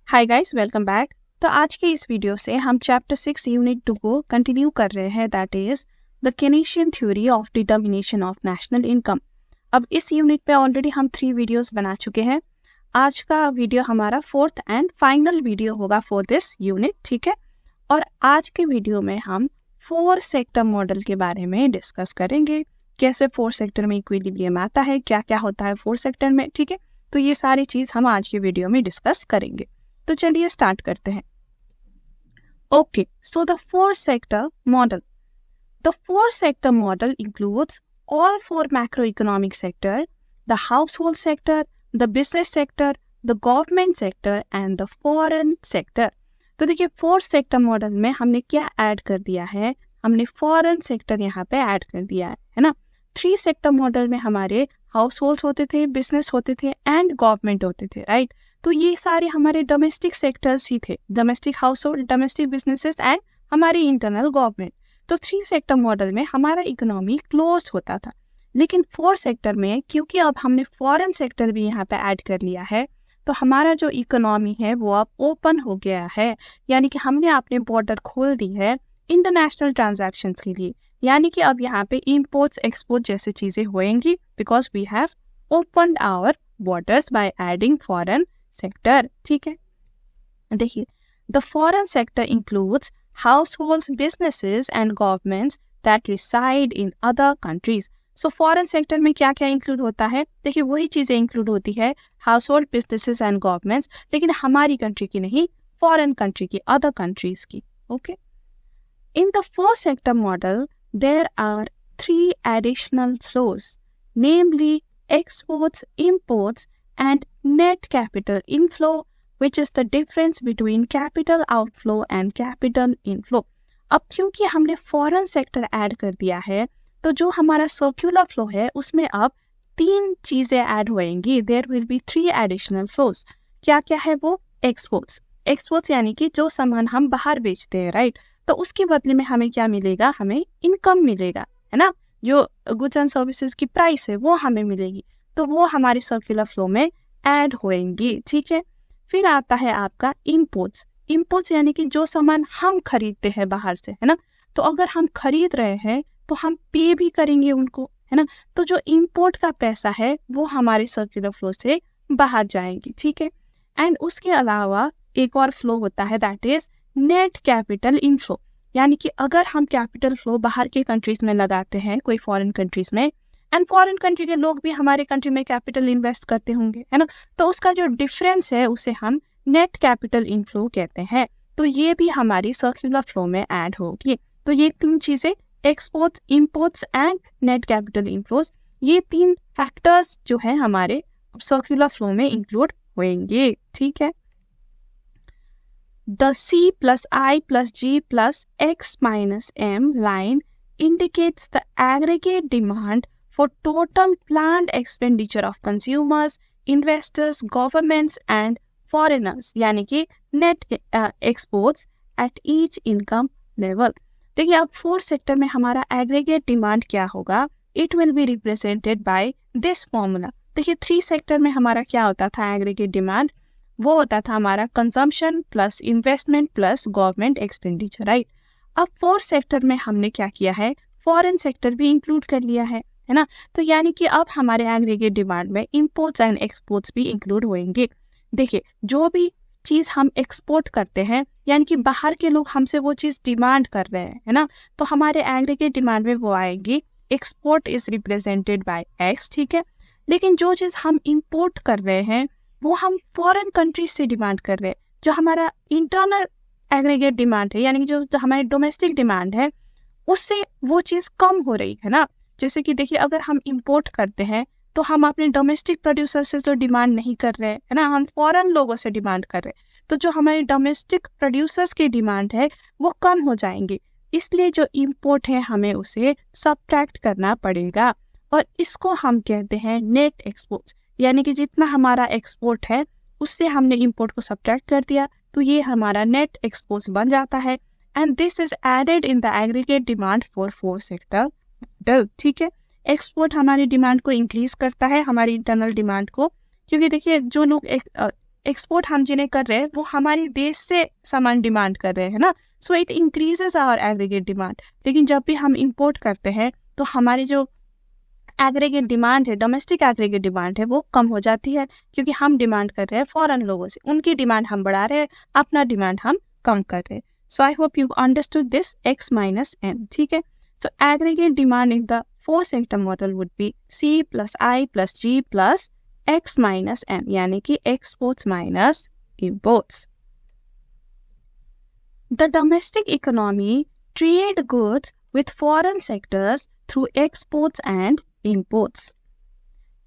Hi guys, welcome back. तो आज के इस वीडियो से हम चैप्टर 6 यूनिट 2 को कंटिन्यू कर रहे हैं, that is the Keynesian theory of determination of national income. अब इस यूनिट पे ऑलरेडी हम 3 वीडियोस बना चुके हैं। आज का वीडियो हमारा 4th एंड फाइनल वीडियो होगा फॉर दिस यूनिट, ठीक है। और आज के वीडियो में हम 4 सेक्टर मॉडल के बारे में डिस्कस करेंगे, कैसे 4 सेक्टर में इक्विलिब्रियम आता है, क्या क्या होता है 4 सेक्टर में, ठीक है। तो ये सारी चीज हम आज के वीडियो में डिस्कस करेंगे। तो चलिए स्टार्ट करते हैं। Okay, so the 4 sector model. The 4 sector model includes all 4 macroeconomic sector, the household sector, the business sector, the government sector and the foreign sector. तो देखिए 4 sector model में हमने क्या ऐड कर दिया है, हमने foreign sector यहाँ पे ऐड कर दिया है ना। 3 sector model में हमारे households होते थे, business होते थे and government होते थे, राइट। तो ये सारे हमारे डोमेस्टिक सेक्टर्स ही थे, domestic household, domestic businesses and हमारी इंटरनल गवर्नमेंट। तो 3 सेक्टर मॉडल में हमारा इकोनॉमी क्लोज्ड होता था। लेकिन 4 सेक्टर में क्योंकि अब हमने फॉरेन सेक्टर भी यहाँ पे ऐड कर लिया है, तो हमारा जो इकोनॉमी है वो अब ओपन हो गया है, यानी कि हमने अपने बॉर्डर खोल दी है इंटरनेशनल ट्रांजैक्शंस के लिए। यानी कि अब यहाँ पे इंपोर्ट्स एक्सपोर्ट जैसी चीजें होएंगी because we have opened our borders by adding foreign sector, ठीक है। देखिए, the foreign sector includes households, businesses and governments that reside in other countries. So foreign sector में क्या क्या include होता है? देखिए वही चीजें include होती है household, businesses and governments, लेकिन हमारी country की नहीं, foreign country की, other countries की, okay? In the 4 sector model, there are 3 additional flows, namely exports, imports and net capital inflow, which is the difference between capital outflow and capital inflow. अब क्योंकि हमने foreign sector add कर दिया है, तो जो हमारा सर्कुलर फ्लो है उसमें अब 3 चीजें ऐड होएंगी। There will be 3 additional flows. क्या क्या है वो? एक्सपोर्ट्स। एक्सपोर्ट्स यानी कि जो सामान हम बाहर बेचते हैं, राइट। तो उसके बदले में हमें क्या मिलेगा? हमें इनकम मिलेगा, है ना। जो गुड्स एंड सर्विसेज की प्राइस है वो हमें मिलेगी, तो वो हमारे सर्कुलर फ्लो में ऐड होएंगी, ठीक है। फिर आता है आपका इंपोर्ट्स। इंपोर्ट्स यानी कि जो सामान हम खरीदते हैं बाहर से, है ना। तो अगर हम खरीद रहे हैं तो हम पे भी करेंगे उनको, है ना। तो जो इंपोर्ट का पैसा है वो हमारे सर्कुलर फ्लो से बाहर जाएंगी, ठीक है। एंड उसके अलावा एक और फ्लो होता है, that is net capital inflow. यानी कि अगर हम कैपिटल फ्लो बाहर के कंट्रीज में लगाते हैं, कोई फॉरेन कंट्रीज में, एंड फॉरेन कंट्री के लोग भी हमारे कंट्री में कैपिटल इन्वेस्ट करते होंगे, है ना। तो उसका जो डिफरेंस है उसे हम नेट कैपिटल इनफ्लो कहते हैं। तो ये भी हमारी सर्कुलर फ्लो में ऐड होगी। तो ये 3 चीजें, exports, imports and net capital inflows, ये 3 फैक्टर्स जो है हमारे सर्कुलर फ्लो में इंक्लूड होंगे, ठीक है। The C plus I plus G plus X minus M line indicates the aggregate demand for total planned expenditure of consumers, investors, governments and foreigners, यानी कि net exports at each income level। देखिए अब 4 sector में हमारा aggregate demand क्या होगा? It will be represented by this formula. देखिए 3 sector में हमारा क्या होता था एग्रीगेट डिमांड? वो होता था हमारा consumption plus investment plus government expenditure, right. अब 4 सेक्टर में हमने क्या किया है? फॉरेन सेक्टर भी इंक्लूड कर लिया है ना। तो यानी कि अब हमारे एग्रीगेट डिमांड में इंपोर्ट्स एंड एक्सपोर्ट्स भी इंक्लूड होंगे। देखिए जो भी चीज हम एक्सपोर्ट करते हैं, यानी कि बाहर के लोग हमसे वो चीज डिमांड कर रहे हैं, है ना, तो हमारे एग्रीगेट डिमांड में वो आएगी। Export is represented bye x, ठीक है। लेकिन जो चीज हम इंपोर्ट कर रहे हैं वो हम फॉरेन कंट्रीज से डिमांड कर रहे हैं। जो हमारा इंटरनल एग्रीगेट डिमांड है, यानी कि जो हमारी डोमेस्टिक डिमांड है, उससे वो चीज कम हो रही है ना। जैसे कि देखिए अगर हम इंपोर्ट करते हैं तो हम अपने डोमेस्टिक प्रोड्यूसर से तो डिमांड नहीं कर रहे हैं, है ना, हम फॉरेन लोगों से डिमांड कर रहे हैं। तो जो हमारे डोमेस्टिक प्रोड्यूसर्स की डिमांड है वो कम हो जाएंगी, इसलिए जो इंपोर्ट है हमें उसे सब्ट्रैक्ट करना पड़ेगा और इसको हम कहते हैं नेट एक्सपोर्ट्स। यानी कि जितना हमारा एक्सपोर्ट है उससे हमने इंपोर्ट को सब्ट्रैक्ट कर दिया, तो ये हमारा नेट एक्सपोर्ट्स बन जाता है। And this is added in the aggregate demand for 4 sector, ठीक है। एक्सपोर्ट हमारी डिमांड को इंक्रीज करता है, हमारी इंटरनल डिमांड को, क्योंकि देखिए जो लोग एक्सपोर्ट हम जिन्हें कर रहे हैं वो हमारे देश से सामान डिमांड कर रहे हैं ना, so it increases our aggregate demand. लेकिन जब भी हम इंपोर्ट करते हैं तो हमारी जो एग्रीगेट डिमांड है, डोमेस्टिक एग्रीगेट डिमांड है, वो कम हो जाती है, क्योंकि हम डिमांड कर रहे हैं फॉरेन लोगों से, उनकी डिमांड हम बढ़ा रहे हैं, अपना डिमांड हम कम कर रहे हैं। So I hope you understood this x minus m, ठीक है। So aggregate demand in the 4 sector model would be C plus I plus G plus x minus m, यानी कि exports minus imports. The domestic economy trade goods with foreign sectors through exports and imports.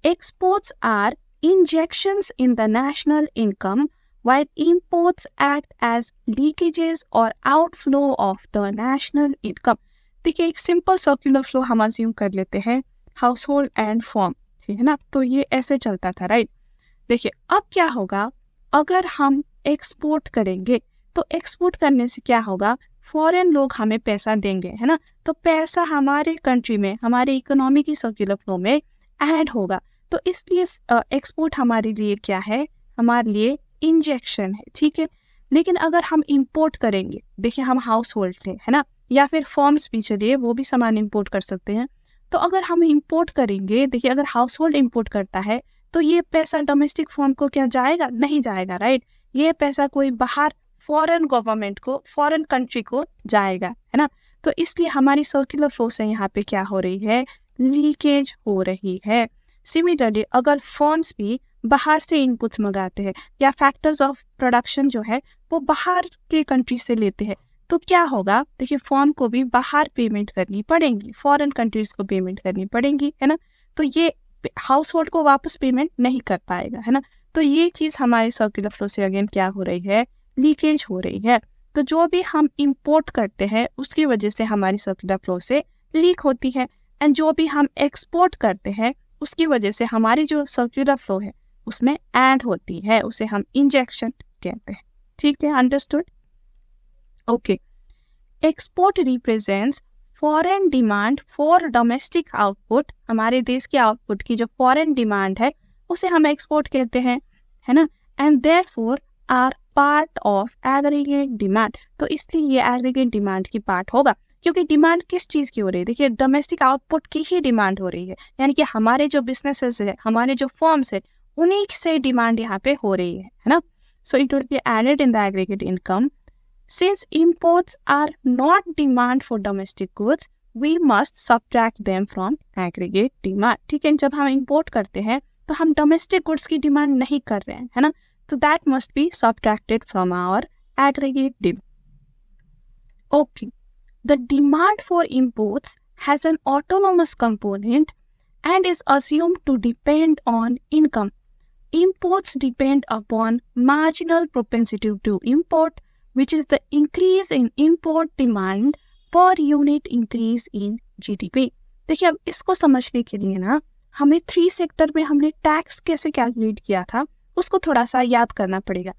Exports are injections in the national income, while imports act as leakages or outflow of the national income. देखिए एक simple circular flow हम assume कर लेते हैं, house hold and form, ठीक है ना। तो ये ऐसे चलता था, राइट। देखिए अब क्या होगा, अगर हम एक्सपोर्ट करेंगे तो एक्सपोर्ट करने से क्या होगा, फॉरेन लोग हमें पैसा देंगे, है ना। तो पैसा हमारे कंट्री में, हमारे इकोनॉमी की सर्कुलर फ्लो में ऐड होगा। तो इसलिए एक्सपोर्ट हमारे लिए क्या है, हमारे लिए इंजेक्शन है, ठीक है। लेकिन अगर हम इंपोर्ट करेंगे, देखिए हम हाउस होल्ड है ना, या फिर फॉर्म्स भी चलिए, वो भी सामान इंपोर्ट कर सकते हैं। तो अगर हम इंपोर्ट करेंगे, देखिए अगर हाउस होल्ड इंपोर्ट करता है तो ये पैसा डोमेस्टिक फॉर्म को क्या जाएगा, नहीं जाएगा, राइट। ये पैसा कोई बाहर फॉरेन गवर्नमेंट को, फॉरेन कंट्री को जाएगा, है ना। तो इसलिए हमारी सर्कुलर फ्लो से यहाँ पे क्या हो रही है, लीकेज हो रही है। सिमिलरली अगर फर्म्स भी बाहर से इनपुट्स मंगाते हैं या फैक्टर्स ऑफ प्रोडक्शन जो है वो बाहर के कंट्री से लेते हैं, तो क्या होगा, देखिए फर्म को भी बाहर पेमेंट करनी पड़ेगी, फॉरेन कंट्रीज को पेमेंट करनी पड़ेगी, है ना। तो ये हाउस होल्ड को वापस पेमेंट नहीं कर पाएगा, है ना। तो ये चीज हमारे सर्कुलर फ्लो से अगेन क्या हो रही है, लीकेज हो रही है। तो जो भी हम इंपोर्ट करते हैं उसकी वजह से हमारी सर्कुलर फ्लो से लीक होती है, एंड जो भी हम एक्सपोर्ट करते हैं उसकी वजह से हमारी जो सर्कुलर फ्लो है उसमें ऐड होती है, उसे हम इंजेक्शन कहते हैं, ठीक है, understood. Okay, export represents foreign demand for domestic output, हमारे देश के आउटपुट की जो फॉरेन डिमांड है उसे हम एक्सपोर्ट कहते हैं, है ना। And therefore are part of aggregate demand, तो इसलिए ये एग्रीगेट डिमांड की पार्ट होगा, क्योंकि डिमांड किस चीज की हो रही है, देखिए डोमेस्टिक आउटपुट की ही डिमांड हो रही है, यानी कि हमारे जो बिजनेसेस है, हमारे जो फर्म्स है, उन्हीं से डिमांड यहाँ पे हो रही है ना। So it will be added in the aggregate income. Since imports are not demand for domestic goods, we must subtract them from aggregate demand, ठीक है। जब हम इंपोर्ट करते हैं तो हम डोमेस्टिक गुड्स की डिमांड नहीं कर रहे हैं, है ना, तो that must be subtracted from our aggregate demand. Okay, the demand for imports has an autonomous component and is assumed to depend on income. Imports depend upon marginal propensity to import, which is the increase in import demand per unit increase in GDP. देखिए अब इसको समझने के लिए ना हमें 3 sector में हमने टैक्स कैसे कैलकुलेट किया था उसको थोड़ा सा याद करना पड़ेगा।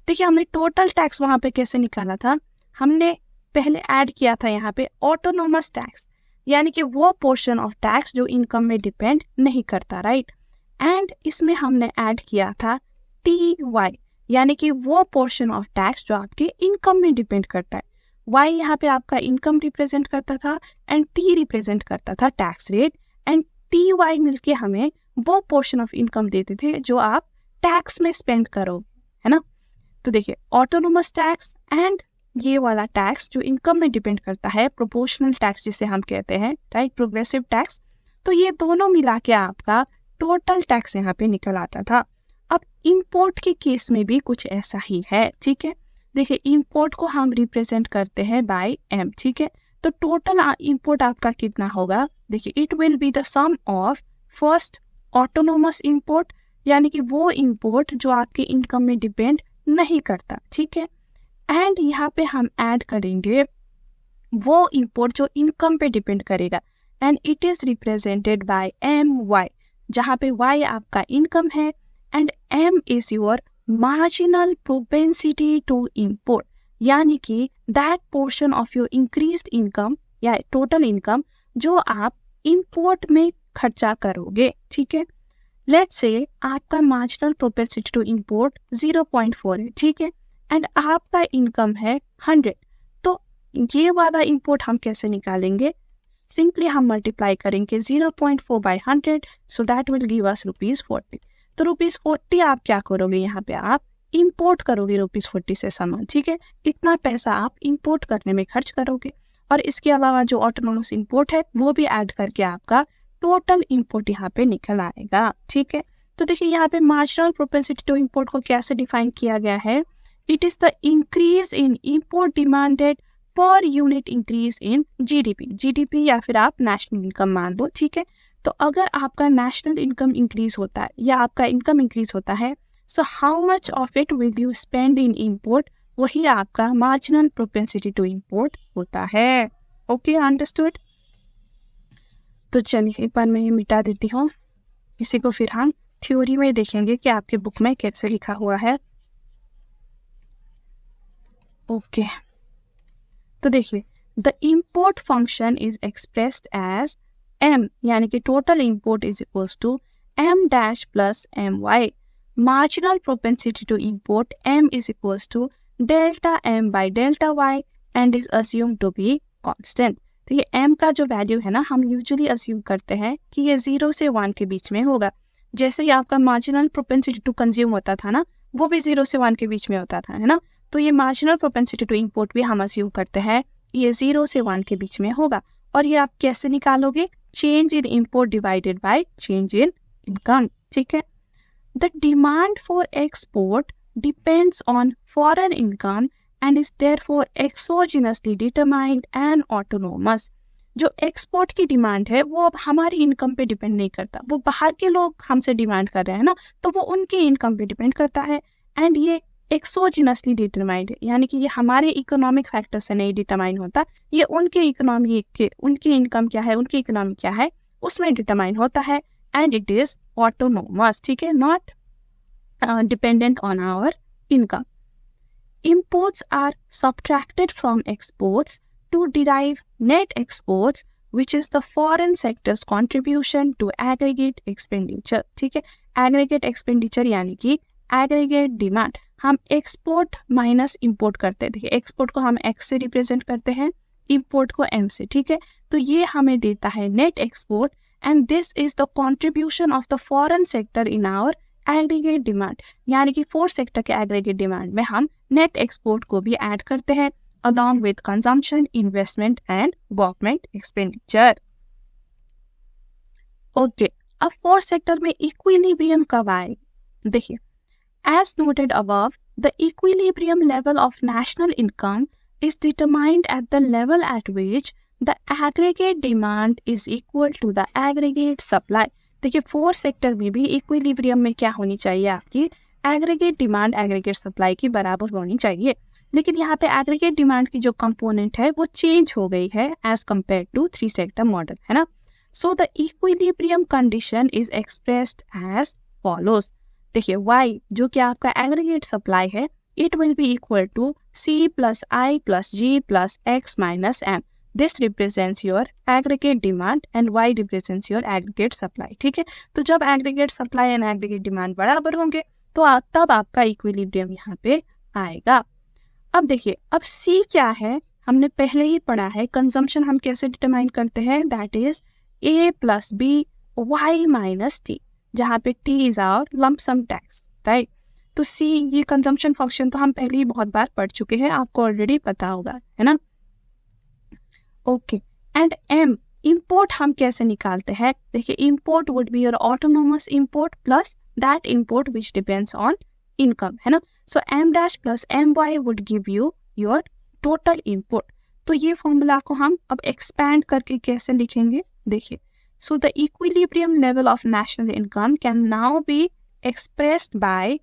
देखिए हमने टोटल टैक्स वहां पे कैसे निकाला था, हमने पहले ऐड किया था यहाँ पे ऑटोनोमस टैक्स, यानी कि वो पोर्शन ऑफ टैक्स जो इनकम में डिपेंड नहीं करता, राइट। एंड इसमें हमने ऐड किया था TY, यानी कि वो पोर्शन ऑफ टैक्स जो आपके इनकम में डिपेंड करता है। Y यहाँ पे आपका इनकम रिप्रेजेंट करता था एंड T रिप्रेजेंट करता था टैक्स रेट, एंड TY मिलके हमें वो पोर्शन ऑफ इनकम देते थे जो आप टैक्स में स्पेंड करो, है ना। तो देखिए ऑटोनोमस टैक्स एंड ये वाला टैक्स जो इनकम में डिपेंड करता है, प्रोपोर्शनल टैक्स जिसे हम कहते हैं, राइट, प्रोग्रेसिव टैक्स, तो ये दोनों मिला के आपका टोटल टैक्स यहाँ पे निकल आता था। अब इंपोर्ट के केस में भी कुछ ऐसा ही है, ठीक है। देखिए इंपोर्ट को हम रिप्रेजेंट करते हैं बाय M, ठीक है। तो टोटल इंपोर्ट आपका कितना होगा, देखिए it will be the sum of first autonomous import, यानी कि वो इंपोर्ट जो आपके इनकम में डिपेंड नहीं करता, ठीक है। एंड यहाँ पे हम ऐड करेंगे वो इंपोर्ट जो इनकम पे डिपेंड करेगा, and it is represented by MY, जहाँ पे Y आपका इनकम है and M is your marginal propensity to import, यानी कि that portion of your increased income या टोटल इनकम जो आप इंपोर्ट में खर्चा करोगे, ठीक है। लेट्स से आपका मार्जिनल प्रोपेंसिटी टू इंपोर्ट 0.4 है, ठीक है, एंड आपका इनकम है 100। तो ये वाला इंपोर्ट हम कैसे निकालेंगे? सिंपली हम मल्टीप्लाई करेंगे 0.4 by 100, so that will give अस ₹40। तो ₹40 आप क्या करोगे, यहाँ पे आप इंपोर्ट करोगे ₹40 से सामान, ठीक है। इतना पैसा आप इंपोर्ट करने में खर्च करोगे, और इसके अलावा जो ऑटोनोमस इंपोर्ट है वो भी ऐड करके आपका टोटल इंपोर्ट यहाँ पे निकल आएगा, ठीक है। तो देखिए यहाँ पे मार्जिनल प्रोपेंसिटी टू इंपोर्ट को कैसे डिफाइन किया गया है? It is the increase in import demanded per unit increase in GDP या फिर आप नेशनल इनकम मान लो, ठीक है। तो अगर आपका नेशनल इनकम इंक्रीज होता है या आपका इनकम इंक्रीज होता है, so how much of it will you spend in import, वही आपका मार्जिनल प्रोपेंसिटी टू इंपोर्ट होता है। Okay, understood. तो चलिए एक बार मैं ये मिटा देती हूँ, इसी को फिर हम थ्योरी में देखेंगे कि आपके बुक में कैसे लिखा हुआ है। ओके, तो देखिए the import function is expressed as m, यानी कि total import is equals to m dash plus my। Marginal propensity to import m is equals to delta m by delta y and is assumed to be constant. तो ये m का जो value है ना, हम usually assume करते हैं कि ये 0 से 1 के बीच में होगा। जैसे ही आपका मार्जिनल प्रोपेंसिटी टू कंज्यूम होता था ना, वो भी 0 से 1 के बीच में होता था, है ना। तो ये मार्जिनल प्रोपेंसिटी टू इंपोर्ट भी हम अज्यूम करते हैं ये 0 से 1 के बीच में होगा। और ये आप कैसे निकालोगे? Change in import divided by change in income, ठीक है। The demand for export depends on foreign income and is therefore exogenously determined and autonomous। जो एक्सपोर्ट की डिमांड है वो अब हमारी इनकम पे डिपेंड नहीं करता, वो बाहर के लोग हमसे डिमांड कर रहे हैं ना, तो वो उनकी इनकम पे डिपेंड करता है। एंड ये एक्सोजिनसली डिटरमाइंड है, यानी कि ये हमारे इकोनॉमिक फैक्टर से नहीं डिटरमाइन होता, ये उनके इकोनॉमी के, उनकी इनकम क्या है, उनकी इकोनॉमी क्या है, उसमें डिटरमाइन होता है। एंड इट इज ऑटोनोमस, ठीक है, not dependent on our income. Imports are subtracted from exports to derive net exports, which is the foreign sector's contribution to aggregate expenditure, ठीक है। aggregate expenditure यानी कि aggregate demand, हम export minus import करते हैं। देखिए export को हम x से रिप्रेजेंट करते हैं, import को m से, ठीक है। तो ये हमें देता है net export, and this is the contribution of the foreign sector in our aggregate demand, यानी कि फोर्थ सेक्टर के एग्रीगेट डिमांड में हम नेट एक्सपोर्ट को भी ऐड करते हैं along with consumption, investment and government expenditure. Okay, अब फोर्थ सेक्टर में इक्विलिब्रियम कब आए? देखिए, as noted above, the equilibrium level of national income is determined at the level at which the aggregate demand is equal to the aggregate supply. देखिए fourth sector में भी equilibrium में क्या होनी चाहिए, आपकी एग्रीगेट डिमांड एग्रीगेट सप्लाई की बराबर होनी चाहिए। लेकिन यहाँ पे एग्रीगेट डिमांड की जो कंपोनेंट है वो चेंज हो गई है as compare to three sector model, है ना। So the equilibrium condition is expressed as follows. देखिए y जो कि आपका एग्रीगेट सप्लाई है, it will be equal to c plus i plus g plus x minus m। This represents your aggregate demand and y represents your aggregate supply, ठीक है। तो जब aggregate supply and aggregate demand बराबर होंगे तो तब आपका इक्विलिब्रियम यहाँ पे आएगा। अब देखिए, अब C क्या है, हमने पहले ही पढ़ा है, कंजम्पशन हम कैसे डिटरमाइन करते हैं, that is A plus B y minus T, जहाँ पे T is our lump sum tax, right. तो C ये कंजम्पशन फंक्शन तो हम पहले ही बहुत बार पढ़ चुके हैं, आपको ऑलरेडी पता होगा, है ना। ओके, एंड m इंपोर्ट हम कैसे निकालते हैं? देखिए, import would be your autonomous import plus that import which depends on income, है ना। सो m dash plus my would give you your total import. तो ये फॉर्मूला को हम अब एक्सपैंड करके कैसे लिखेंगे? देखिए, so the equilibrium level of national income can now be expressed by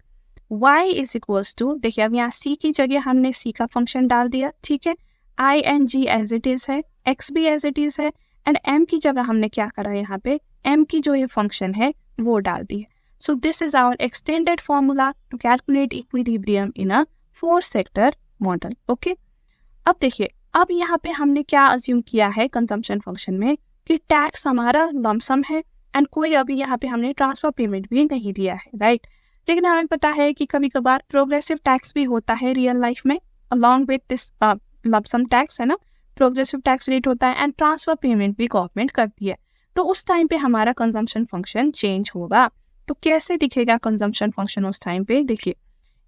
y is equals to, देखिए अब यहाँ c की जगह हमने c का फंक्शन डाल दिया, ठीक है, i and g as it is है, x भी एज इट इज है, एंड m की जगह हमने क्या करा, यहाँ पे m की जो ये फंक्शन है वो डाल दी है। So this is our extended formula to calculate equilibrium in a fourth sector model. Okay, अब देखिए, अब यहाँ पे हमने क्या अज्यूम किया है कंजम्पशन फंक्शन में कि टैक्स हमारा लमसम है, एंड कोई अभी यहाँ पे हमने ट्रांसफर पेमेंट भी नहीं दिया है, राइट। लेकिन हमें पता है कि कभी कभार प्रोग्रेसिव टैक्स भी होता है रियल लाइफ में along with this lump sum tax, है ना। प्रोग्रेसिव टैक्स रेट होता है एंड ट्रांसफर पेमेंट भी गवर्नमेंट करती है। तो उस टाइम पे हमारा कंजम्पशन फंक्शन चेंज होगा। तो कैसे दिखेगा कंजम्पशन फंक्शन उस टाइम पे? देखिए,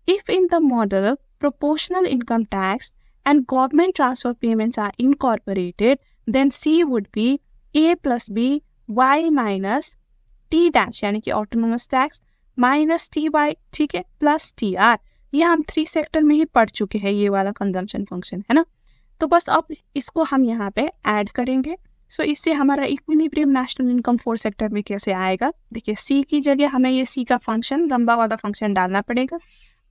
if in the model proportional income tax and government transfer payments are incorporated, then C would be A plus B Y minus T dash, यानी कि autonomous tax minus T Y, ठीक है, plus T R. ये हम 3 sector में ही पढ़ चुके हैं, ये वाला कंजम्पशन फंक्शन, है ना। तो बस अब इसको हम यहाँ पे ऐड करेंगे। सो इससे हमारा इक्विलिब्रियम नेशनल इनकम 4 सेक्टर में कैसे आएगा? देखिए, सी की जगह हमें ये सी का फंक्शन, लंबा वाला फंक्शन डालना पड़ेगा।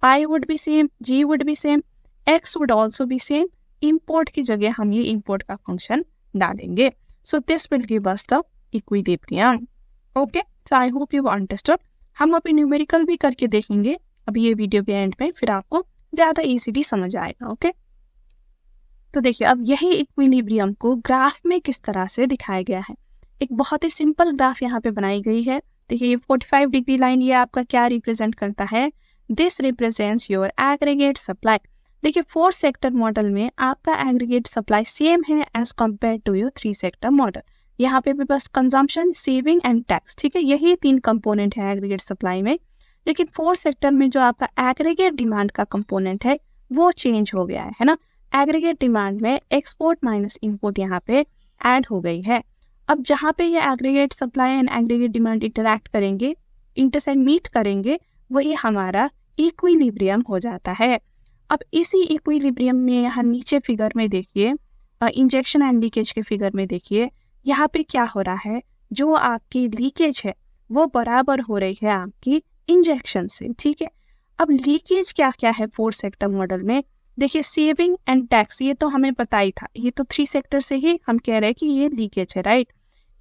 I would be same, G would be same, X would also be same. Import की जगह हम ये इम्पोर्ट का फंक्शन डालेंगे। So this will give us the equilibrium. Okay, so I hope you understood. हम अभी न्यूमेरिकल भी करके देखेंगे अभी ये वीडियो के एंड में, फिर आपको ज़्यादा इजीली समझ आएगा। ओके, तो देखिए, अब यही इक्विलिब्रियम को ग्राफ में किस तरह से दिखाया गया है। एक बहुत ही सिंपल ग्राफ यहाँ पे बनाई गई है। देखिए, ये 45 डिग्री लाइन ये आपका क्या रिप्रेजेंट करता है? This represents your aggregate supply. देखिए, 4 सेक्टर मॉडल में आपका एग्रीगेट सप्लाई सेम है as compare to your 3 sector model. यहाँ पे भी बस कंजम्पशन, सेविंग एंड टैक्स, ठीक है, यही 3 कंपोनेंट है एग्रीगेट सप्लाई में। लेकिन 4 सेक्टर में जो आपका एग्रीगेट डिमांड का कंपोनेंट है वो चेंज हो गया है ना। एग्रीगेट डिमांड में एक्सपोर्ट माइनस इंपोर्ट यहाँ पे ऐड हो गई है। अब जहाँ पे ये aggregate supply and aggregate demand interact करेंगे, इंटरसेक्ट मीट करेंगे, वही हमारा इक्विलिब्रियम हो जाता है। अब इसी इक्विलिब्रियम में यहाँ नीचे फिगर में देखिए, इंजेक्शन एंड लीकेज के फिगर में देखिए, यहाँ पे क्या हो रहा है? जो आपकी लीकेज है वो बराबर हो रही है आपकी इंजेक्शन से, ठीक है। अब लीकेज क्या क्या है 4 सेक्टर मॉडल में? देखिए, सेविंग एंड टैक्स ये तो हमें पता ही था, ये तो 3 सेक्टर से ही हम कह रहे हैं कि ये लीकेज है, राइट।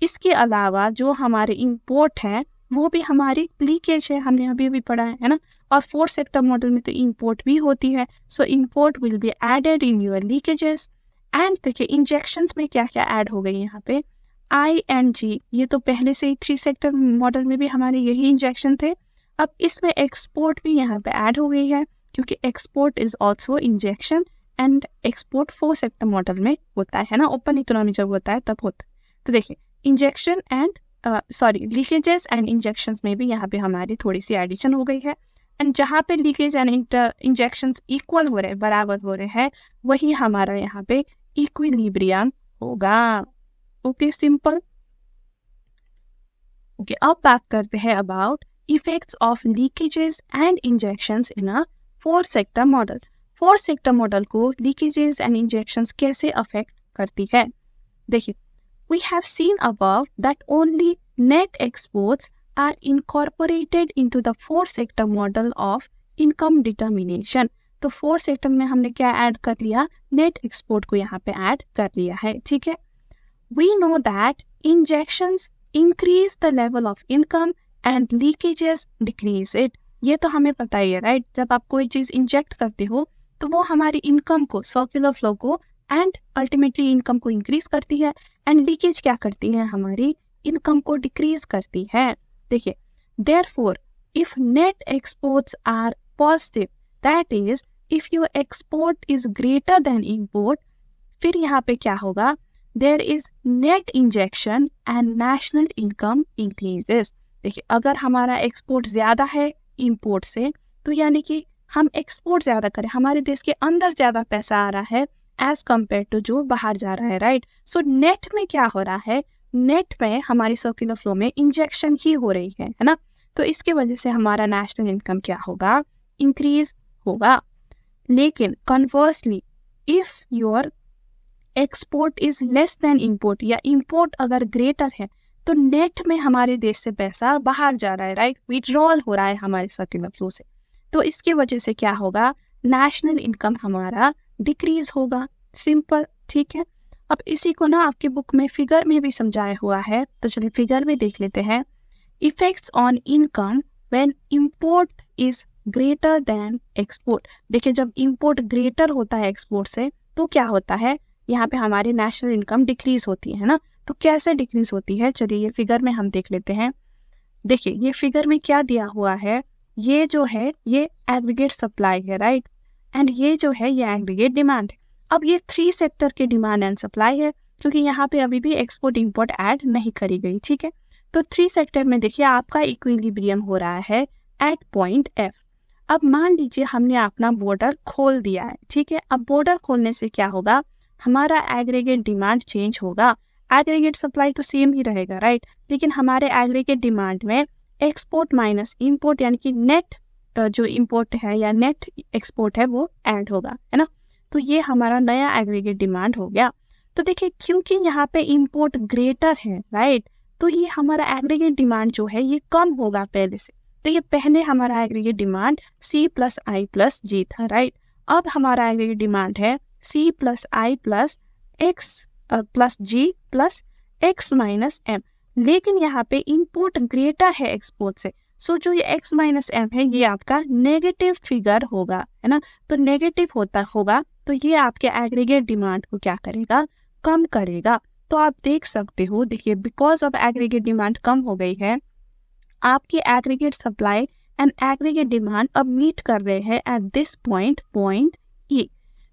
इसके अलावा जो हमारे इंपोर्ट है वो भी हमारी लीकेज है, हमने अभी भी पढ़ा है ना। और 4 सेक्टर मॉडल में तो इंपोर्ट भी होती है, so import will be added in your leakages. And देखिए, इंजेक्शंस में क्या क्या ऐड हो गई यहाँ पे? आई एंड जी, ये तो पहले से ही 3 सेक्टर मॉडल में भी हमारे यही इंजेक्शन थे। अब इसमें एक्सपोर्ट भी यहाँ पे ऐड हो गई है, क्योंकि export is also injection and export 4 sector model में होता है ना। ओपन इकोनॉमी जब होता है तब होता है। तो देखिए, injection and leakages and injections में भी यहाँ पे हमारी थोड़ी सी एडिशन हो गई है। एंड जहाँ पे लीकेज एंड इंजेक्शंस इक्वल हो रहे हैं, बराबर हो रहे हैं, वही हमारा यहाँ पे इक्विलिब्रियम होगा। Okay, simple. ओके, अब बात करते हैं about effects of leakages and injections in a 4 sector model. 4 sector model को लीकेजेस एंड इंजेक्शंस कैसे अफेक्ट करती है? देखिए, we have seen above that only net exports are incorporated into the 4 sector model of income determination। तो 4 sector में हमने क्या add कर लिया? नेट एक्सपोर्ट को यहाँ पे ऐड कर लिया है, ठीक है। We know that injections increase the level of income and leakages decrease it। ये तो हमें पता ही है, राइट। जब आप कोई चीज इंजेक्ट करते हो तो वो हमारी इनकम को, सर्कुलर फ्लो को एंड अल्टीमेटली इनकम को इंक्रीज करती है, एंड लीकेज क्या करती है? हमारी इनकम को डिक्रीज करती है। देखिए, therefore if net exports are positive, that is if your export is greater than import, फिर यहाँ पे क्या होगा? There is net injection and national income increases. देखिए, अगर हमारा एक्सपोर्ट ज्यादा है इंपोर्ट से, तो यानी कि हम एक्सपोर्ट ज्यादा करें, हमारे देश के अंदर ज्यादा पैसा आ रहा है एज कम्पेयर टू जो बाहर जा रहा है, राइट। सो नेट में क्या हो रहा है? नेट में हमारी सर्कुलर फ्लो में इंजेक्शन ही हो रही है ना। तो इसके वजह से हमारा नेशनल इनकम क्या होगा? इंक्रीज होगा। लेकिन conversely, if your export is less than import, या इंपोर्ट अगर ग्रेटर है, तो नेट में हमारे देश से पैसा बाहर जा रहा है, राइट, विड्रॉल हो रहा है हमारे सर्कुलर फ्लो से। तो इसके वजह से क्या होगा? नेशनल इनकम हमारा डिक्रीज होगा। सिंपल, ठीक है। अब इसी को ना आपके बुक में फिगर में भी समझाया हुआ है, तो चलिए फिगर में देख लेते हैं। Effects on income when import is greater then export. देखिए, जब इंपोर्ट ग्रेटर होता है एक्सपोर्ट से, तो क्या होता है? यहाँ पे हमारी नेशनल इनकम डिक्रीज होती है ना। तो कैसे डिक्रीज होती है, चलिए ये फिगर में हम देख लेते हैं। देखिए ये फिगर में क्या दिया हुआ है, ये जो है ये एग्रीगेट सप्लाई है, राइट, एंड ये जो है ये एग्रीगेट डिमांड है। अब ये 3 सेक्टर के डिमांड एंड सप्लाई है, क्योंकि यहाँ पे अभी भी एक्सपोर्ट इंपोर्ट ऐड नहीं करी गई, ठीक है। तो 3 सेक्टर में देखिए आपका इक्विलिब्रियम हो रहा है एट पॉइंट F। अब मान लीजिए हमने अपना बॉर्डर खोल दिया है, ठीक है। अब बॉर्डर खोलने से क्या होगा, हमारा एग्रीगेट डिमांड चेंज होगा, एग्रीगेट सप्लाई तो सेम ही रहेगा, राइट, लेकिन हमारे एग्रीगेट डिमांड में एक्सपोर्ट माइनस इंपोर्ट यानी कि नेट जो इंपोर्ट है या नेट एक्सपोर्ट है वो ऐड होगा, है ना। तो ये हमारा नया एग्रीगेट डिमांड हो गया। तो देखिए क्योंकि यहाँ पे इंपोर्ट ग्रेटर है, राइट, तो ये हमारा एग्रीगेट डिमांड जो है ये कम होगा पहले से। तो ये पहले हमारा aggregate demand C + I + G था, राइट। अब हमारा एग्रीगेट डिमांड है C + I + X + G + X - M, लेकिन यहाँ पे इंपोर्ट ग्रेटर है एक्सपोर्ट से, सो जो ये X - M है ये आपका नेगेटिव फिगर होगा, है ना। तो नेगेटिव होगा तो ये आपके एग्रीगेट डिमांड को क्या करेगा, कम करेगा। तो आप देख सकते हो, देखिए बिकॉज ऑफ एग्रीगेट डिमांड कम हो गई है, आपकी aggregate supply and aggregate demand अब मीट कर रहे हैं एट दिस पॉइंट E।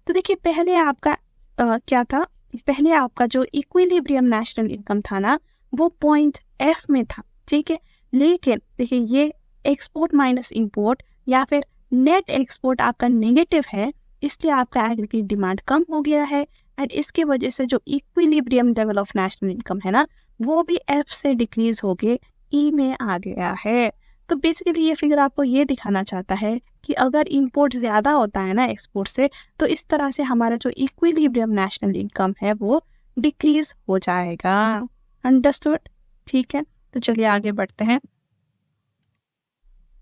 तो देखिए पहले आपका क्या था, पहले आपका जो इक्विलिब्रियम नेशनल इनकम था ना वो पॉइंट F में था, ठीक है। लेकिन देखिए ये एक्सपोर्ट माइनस इंपोर्ट या फिर नेट एक्सपोर्ट आपका नेगेटिव है, इसलिए आपका एग्रीगेट डिमांड कम हो गया है एंड इसकी वजह से जो equilibrium level of national income है ना वो भी F से डिक्रीज होके E में आ गया है। तो बेसिकली ये फिगर आपको ये दिखाना चाहता है कि अगर इंपोर्ट ज़्यादा होता है ना एक्सपोर्ट से, तो इस तरह से हमारा जो इक्विलिब्रियम नेशनल इनकम है वो डिक्रीज हो जाएगा। अंडरस्टूड, ठीक है। तो चलिए आगे बढ़ते हैं।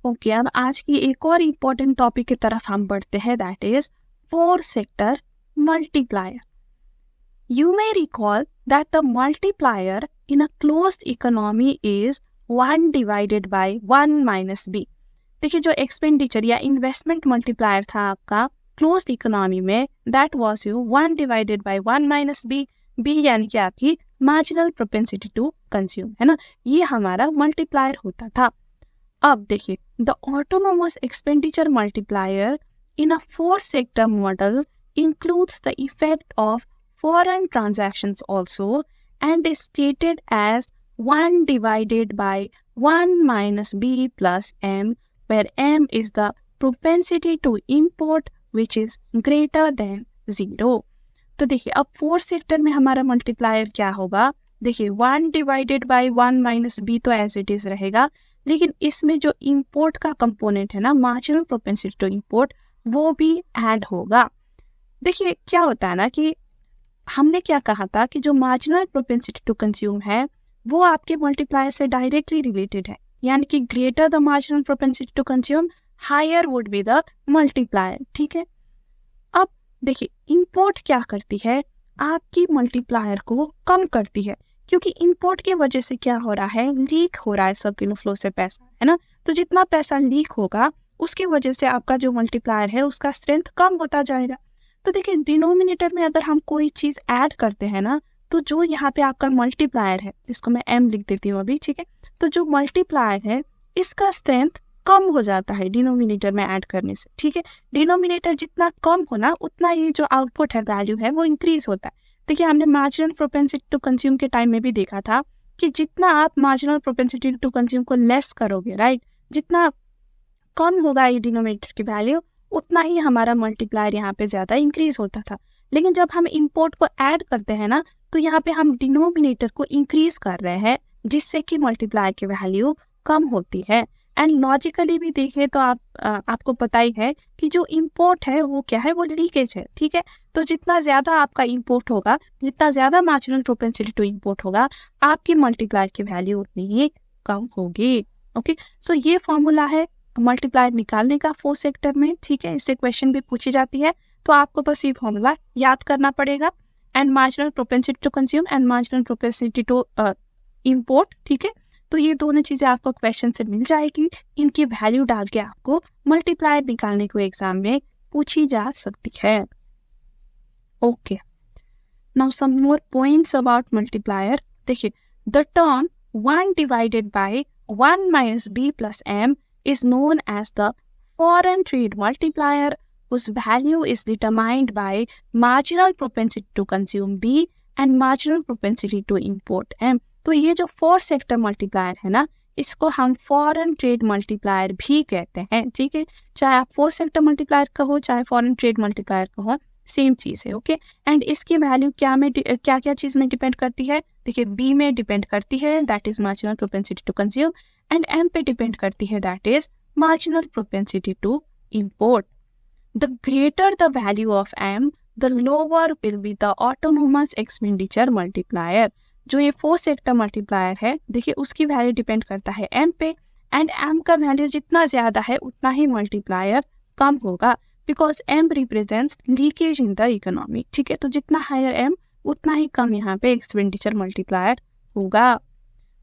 ओके, अब आज की एक और इम्पोर्टेंट टॉपिक की तरफ हम बढ़ते हैं, that is 4 sector multiplier. You may recall that the multiplier in a closed economy is 1 divided by 1 minus b। देखिए जो एक्सपेंडिचर या इन्वेस्टमेंट मल्टीप्लायर था आपका क्लोज्ड इकोनॉमी में, that was 1 divided by 1 minus b। b यानी कि आपकी marginal propensity to consume, है ना, ये हमारा मल्टीप्लायर होता था। अब देखिए the autonomous expenditure multiplier in a 4 sector model includes the effect of foreign transactions also and is stated as 1 divided by 1 minus b plus m, where m is the propensity to import which is greater than 0। तो देखिए अब 4 sector में हमारा multiplier क्या होगा, देखिए 1 divided by 1 minus B तो as it is रहेगा, लेकिन इसमें जो इंपोर्ट का कंपोनेंट है ना, मार्जिनल प्रोपेंसिटी टू इंपोर्ट, वो भी ऐड होगा। देखिए क्या होता है ना कि हमने क्या कहा था कि जो मार्जिनल प्रोपेंसिटी टू कंज्यूम है वो आपके मल्टीप्लायर से डायरेक्टली रिलेटेड है, यानी कि greater the marginal propensity to consume higher would be the multiplier, ठीक है। अब देखिए इंपोर्ट क्या करती है, आपकी मल्टीप्लायर को कम करती है, क्योंकि इंपोर्ट की वजह से क्या हो रहा है, लीक हो रहा है सब इनफ्लो से पैसा, है ना। तो जितना पैसा लीक होगा उसकी वजह से आपका जो मल्टीप्लायर है उसका स्ट्रेंथ कम होता जाएगा। तो देखिए डिनोमिनेटर में अगर हम कोई चीज़ ऐड करते हैं ना, तो जो यहाँ पे आपका मल्टीप्लायर है, जिसको मैं m लिख देती हूँ अभी, ठीक है, तो जो मल्टीप्लायर है इसका स्ट्रेंथ कम हो जाता है डिनोमिनेटर में ऐड करने से, ठीक है। डिनोमिनेटर जितना कम हो ना उतना ये जो आउटपुट है, वैल्यू है, वो इंक्रीज होता है। देखिए हमने मार्जिनल प्रोपेंसिटी टू कंज्यूम के टाइम में भी देखा था कि जितना आप मार्जिनल प्रोपेंसिटी टू कंज्यूम को लेस करोगे, राइट, जितना कम होगा ये डिनोमिनेटर की वैल्यू, उतना ही हमारा मल्टीप्लायर यहाँ पे ज़्यादा इंक्रीज होता था। लेकिन जब हम इंपोर्ट को ऐड करते हैं ना, तो यहाँ पे हम डिनोमिनेटर को इंक्रीज कर रहे हैं, जिससे कि मल्टीप्लायर की वैल्यू कम होती है। एंड लॉजिकली भी देखें तो आपको पता ही है कि जो इंपोर्ट है वो क्या है, वो लीकेज है, ठीक है। तो जितना ज़्यादा आपका इंपोर्ट होगा, जितना ज़्यादा मार्जिनल प्रोपेंसिटी टू इंपोर्ट होगा, आपकी मल्टीप्लायर की वैल्यू उतनी ही कम होगी। ओके, सो ये फॉर्मूला है मल्टीप्लायर निकालने का 4 सेक्टर में, ठीक है। इससे क्वेश्चन भी पूछी जाती है, तो आपको बस ये फॉर्मूला याद करना पड़ेगा, and marginal propensity to consume and marginal propensity to import, ठीक है। तो ये दोनों चीज़ें आपको क्वेश्चन से मिल जाएगी, इनकी वैल्यू डाल के आपको मल्टीप्लायर निकालने को एग्जाम में पूछी जा सकती है। Okay, now some more points about multiplier. देखिए the term 1 divided by 1 minus B plus m is known as the foreign trade multiplier whose value is determined by marginal propensity to consume B and marginal propensity to import M. तो ये जो four sector multiplier है ना, इसको हम foreign trade multiplier भी कहते हैं, ठीक है। चाहे आप फोर सेक्टर मल्टीप्लायर कहो चाहे फॉरेन ट्रेड मल्टीप्लायर कहो, सेम चीज है, ओके। एंड इसकी वैल्यू क्या क्या चीज में डिपेंड करती है? देखिए बी में डिपेंड करती है, that is marginal propensity to consume, and M पे डिपेंड करती है, that is marginal propensity to import. The greater the value of M, the lower will be the autonomous expenditure multiplier. जो ये four sector multiplier है, देखिए उसकी value depend करता है M पे, एंड M का वैल्यू जितना ज्यादा है उतना ही मल्टीप्लायर कम होगा, because M represents leakage in the economy, ठीक है। तो जितना हायर M उतना ही कम यहाँ पे एक्सपेंडिचर मल्टीप्लायर होगा।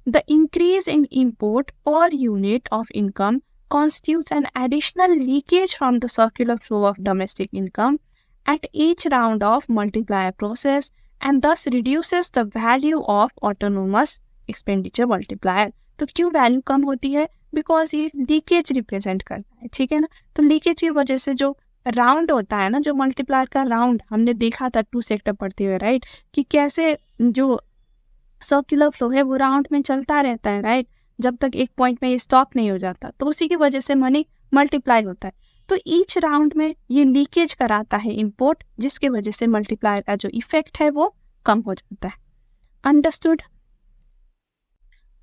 The increase in import per unit of income constitutes an additional leakage from the circular flow of domestic income at each round of multiplier process and thus reduces the value of autonomous expenditure multiplier. तो क्यों value कम होती है? Because ये leakage represent करता है, ठीक है ना। तो लीकेज की वजह से जो राउंड होता है ना, जो मल्टीप्लायर का राउंड हमने देखा था टू सेक्टर पढ़ते हुए, राइट, कि कैसे जो सर्कुलर फ्लो है वो राउंड में चलता रहता है, राइट, जब तक एक पॉइंट में ये स्टॉप नहीं हो जाता, तो उसी की वजह से मनी मल्टीप्लाई होता है। तो ईच राउंड में ये लीकेज कराता है इंपोर्ट, जिसकी वजह से मल्टीप्लायर का जो इफेक्ट है वो कम हो जाता है। Understood?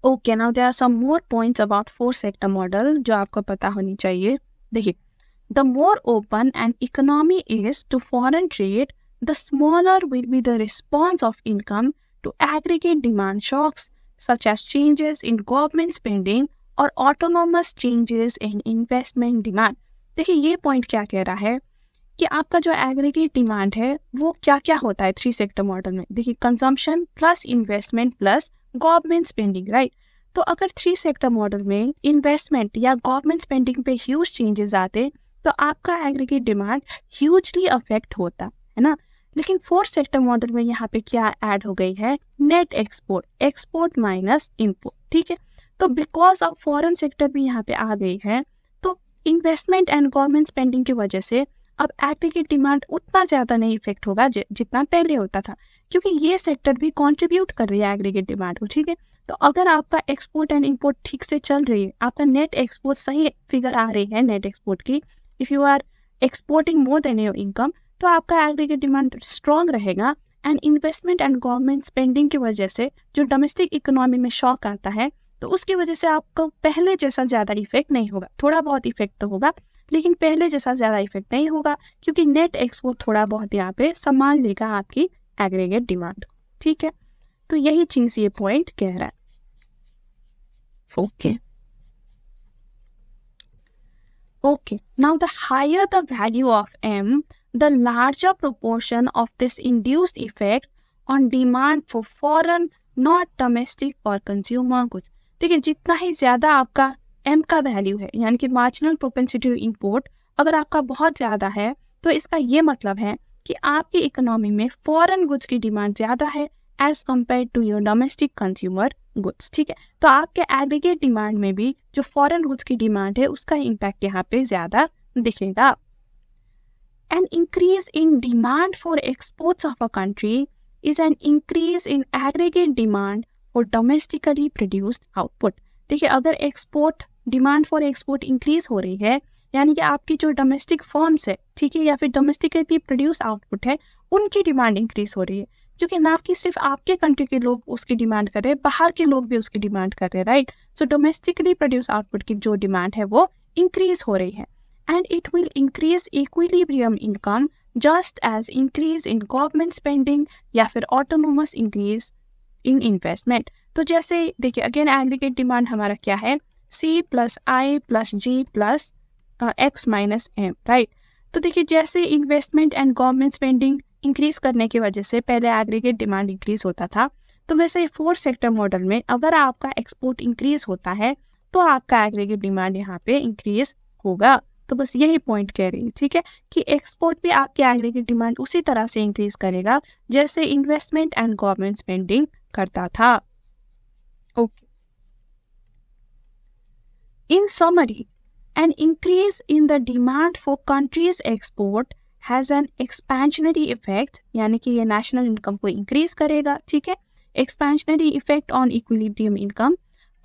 Okay, now there are some more points about four sector model जो आपको पता होनी चाहिए। देखिए, the more open and economy is to foreign trade, the smaller will be the response of income to aggregate demand shocks such as changes in government spending or autonomous changes in investment demand. देखिए ये point क्या कह रहा है कि आपका जो aggregate demand है वो क्या क्या होता है थ्री सेक्टर मॉडल में। देखिए consumption plus investment plus government spending, right. तो अगर थ्री सेक्टर मॉडल में इन्वेस्टमेंट या गवर्नमेंट स्पेंडिंग पे ह्यूज चेंजेस आते तो आपका एग्रीगेट डिमांड ह्यूजली अफेक्ट होता है ना। लेकिन फोर्थ सेक्टर मॉडल में यहाँ पे क्या ऐड हो गई है? Net export, export minus import, ठीक है। तो बिकॉज ऑफ फॉरेन सेक्टर भी यहाँ पे आ गई है, तो इन्वेस्टमेंट एंड गवर्नमेंट स्पेंडिंग की वजह से अब एग्रीगेट डिमांड उतना ज्यादा नहीं इफेक्ट होगा जितना पहले होता था, क्योंकि ये सेक्टर भी कंट्रीब्यूट कर रही है एग्रीगेट डिमांड को, ठीक है। तो अगर आपका एक्सपोर्ट एंड इंपोर्ट ठीक से चल रही है, आपका नेट एक्सपोर्ट सही फिगर आ रही है नेट एक्सपोर्ट की, if you are exporting more than your income, तो आपका एग्रीगेट डिमांड स्ट्रॉन्ग रहेगा। And investment and government spending की वजह से जो डोमेस्टिक इकोनॉमी में शॉक आता है, तो उसकी वजह से आपको पहले जैसा ज्यादा इफेक्ट नहीं होगा। थोड़ा बहुत इफेक्ट तो होगा, लेकिन पहले जैसा ज्यादा इफेक्ट नहीं होगा, क्योंकि नेट एक्सपोर्ट थोड़ा बहुत यहाँ पे संभाल लेगा आपकी एग्रीगेट डिमांड, ठीक है। तो यही चीज ये पॉइंट कह रहा है। Okay, now the higher the value of M, the larger proportion of this induced effect on demand for foreign not domestic or consumer goods. देखिए जितना ही ज्यादा आपका M का वैल्यू है, यानी कि मार्जिनल प्रोपेंसिटी टू इंपोर्ट अगर आपका बहुत ज्यादा है, तो इसका ये मतलब है कि आपकी इकोनॉमी में फॉरेन गुड्स की डिमांड ज्यादा है as compare to your domestic consumer goods, ठीक है। तो आपके एग्रीगेट डिमांड में भी जो फॉरेन गुड्स की डिमांड है उसका इम्पैक्ट यहाँ पे ज्यादा दिखेगा। An increase in demand for exports of a country is an increase in aggregate demand for domestically produced output. देखिए अगर export demand for export increase हो रही है, यानी कि आपकी जो डोमेस्टिक फर्म्स है, ठीक है, या फिर डोमेस्टिकली प्रोड्यूस आउटपुट है, उनकी डिमांड इंक्रीज हो रही है, क्योंकि ना कि सिर्फ आपके कंट्री के लोग उसकी डिमांड कर रहे हैं, बाहर के लोग भी उसकी डिमांड कर रहे हैं, राइट। सो डोमेस्टिकली प्रोड्यूस आउटपुट की जो डिमांड है वो इंक्रीज हो रही है, and it will increase equilibrium income just as increase in government spending या फिर autonomous increase in investment. तो जैसे देखिए अगेन एग्रीगेट डिमांड हमारा क्या है? C plus I plus G plus X minus M, right. तो देखिए जैसे investment and government spending increase करने की वजह से पहले एग्रीगेट डिमांड इंक्रीज होता था, तो वैसे फोर्थ सेक्टर मॉडल में अगर आपका एक्सपोर्ट इंक्रीज होता है तो आपका एग्रीगेट डिमांड यहाँ पे इंक्रीज होगा। तो बस यही पॉइंट कह रही है, ठीक है, कि एक्सपोर्ट भी आपकी एग्रीगेट डिमांड उसी तरह से इंक्रीज करेगा जैसे इन्वेस्टमेंट एंड गवर्नमेंट स्पेंडिंग करता था। Okay, in summary, an increase in the demand for country's export has an expansionary effect, यानी कि ये नेशनल इनकम को इंक्रीज करेगा, ठीक है, expansionary effect on equilibrium income,